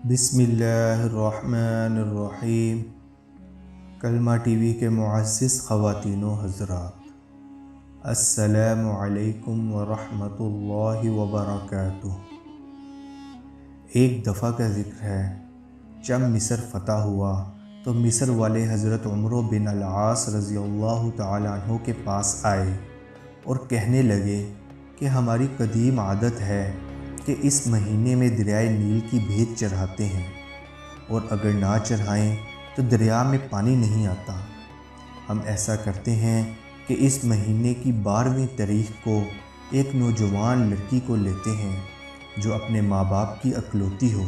بسم اللہ الرحمن الرحیم۔ کلمہ ٹی وی کے معزز خواتین و حضرات، السلام علیکم ورحمۃ اللہ وبرکاتہ۔ ایک دفعہ کا ذکر ہے، جب مصر فتح ہوا تو مصر والے حضرت عمر بن العاص رضی اللہ تعالیٰ عنہ کے پاس آئے اور کہنے لگے کہ ہماری قدیم عادت ہے کہ اس مہینے میں دریائے نیل کی بھیٹ چڑھاتے ہیں، اور اگر نہ چڑھائیں تو دریا میں پانی نہیں آتا۔ ہم ایسا کرتے ہیں کہ اس مہینے کی 12ویں تاریخ کو ایک نوجوان لڑکی کو لیتے ہیں جو اپنے ماں باپ کی اکلوتی ہو،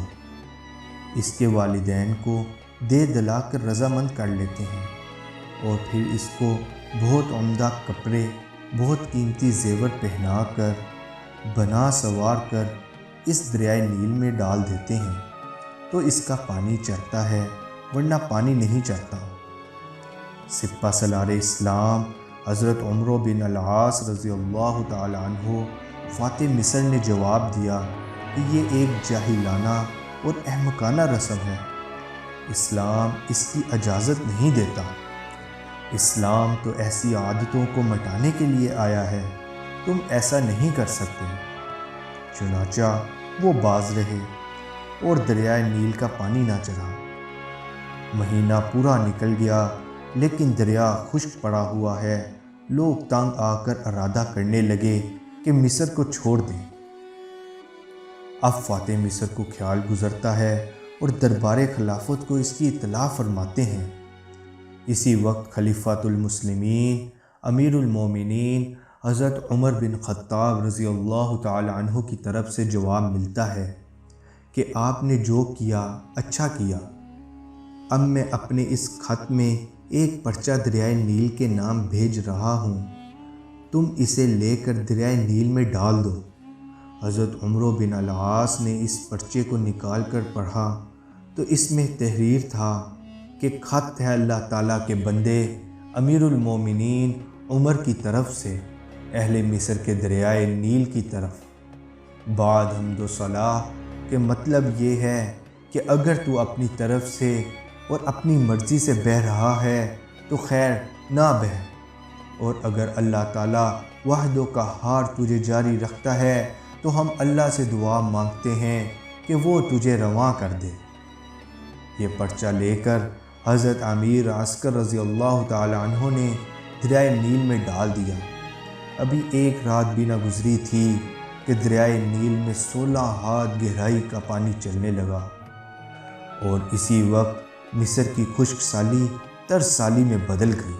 اس کے والدین کو دے دلا کر رضامند کر لیتے ہیں، اور پھر اس کو بہت عمدہ کپڑے، بہت قیمتی زیور پہنا کر، بنا سوار کر اس دریائے نیل میں ڈال دیتے ہیں تو اس کا پانی چڑھتا ہے، ورنہ پانی نہیں چڑھتا۔ سپہ سالار اسلام حضرت عمر بن العاص رضی اللہ تعالیٰ عنہ فاتح مصر نے جواب دیا کہ یہ ایک جاہلانہ اور احمقانہ رسم ہے، اسلام اس کی اجازت نہیں دیتا۔ اسلام تو ایسی عادتوں کو مٹانے کے لیے آیا ہے، تم ایسا نہیں کر سکتے۔ چنانچہ وہ باز رہے اور دریائے نیل کا پانی نہ چڑھا۔ مہینہ پورا نکل گیا لیکن دریا خشک پڑا ہوا ہے۔ لوگ تنگ آ کر ارادہ کرنے لگے کہ مصر کو چھوڑ دیں۔ اب فاتح مصر کو خیال گزرتا ہے اور دربار خلافت کو اس کی اطلاع فرماتے ہیں۔ اسی وقت خلیفۃ المسلمین امیر المومنین حضرت عمر بن خطاب رضی اللہ تعالی عنہ کی طرف سے جواب ملتا ہے کہ آپ نے جو کیا اچھا کیا۔ اب میں اپنے اس خط میں ایک پرچہ دریائے نیل کے نام بھیج رہا ہوں، تم اسے لے کر دریائے نیل میں ڈال دو۔ حضرت عمر بن العاص نے اس پرچے کو نکال کر پڑھا تو اس میں تحریر تھا کہ خط ہے اللہ تعالیٰ کے بندے امیر المومنین عمر کی طرف سے اہل مصر کے دریائے نیل کی طرف، بعد حمد و صلاح کہ مطلب یہ ہے کہ اگر تو اپنی طرف سے اور اپنی مرضی سے بہہ رہا ہے تو خیر نہ بہہ، اور اگر اللہ تعالیٰ واحد و قہار تجھے جاری رکھتا ہے تو ہم اللہ سے دعا مانگتے ہیں کہ وہ تجھے رواں کر دے۔ یہ پرچہ لے کر حضرت امیر عسکر رضی اللہ تعالی عنہ نے دریائے نیل میں ڈال دیا۔ ابھی ایک رات بھی نہ گزری تھی کہ دریائے نیل میں 16 ہاتھ گہرائی کا پانی چلنے لگا، اور اسی وقت مصر کی خشک سالی تر سالی میں بدل گئی۔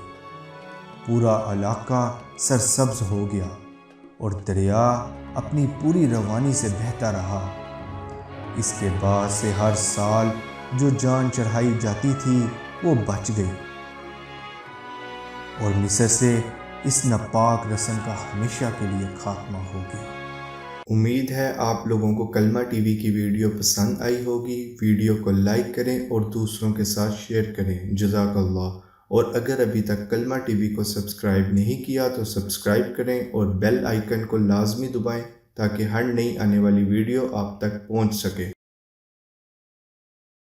پورا علاقہ سرسبز ہو گیا اور دریا اپنی پوری روانی سے بہتا رہا۔ اس کے بعد سے ہر سال جو جان چڑھائی جاتی تھی وہ بچ گئی، اور مصر سے اس ناپاک رسم کا ہمیشہ کے لیے خاتمہ ہو گیا۔ امید ہے آپ لوگوں کو کلمہ ٹی وی کی ویڈیو پسند آئی ہوگی۔ ویڈیو کو لائک کریں اور دوسروں کے ساتھ شیئر کریں۔ جزاک اللہ۔ اور اگر ابھی تک کلمہ ٹی وی کو سبسکرائب نہیں کیا تو سبسکرائب کریں اور بیل آئیکن کو لازمی دبائیں تاکہ ہر نئی آنے والی ویڈیو آپ تک پہنچ سکے۔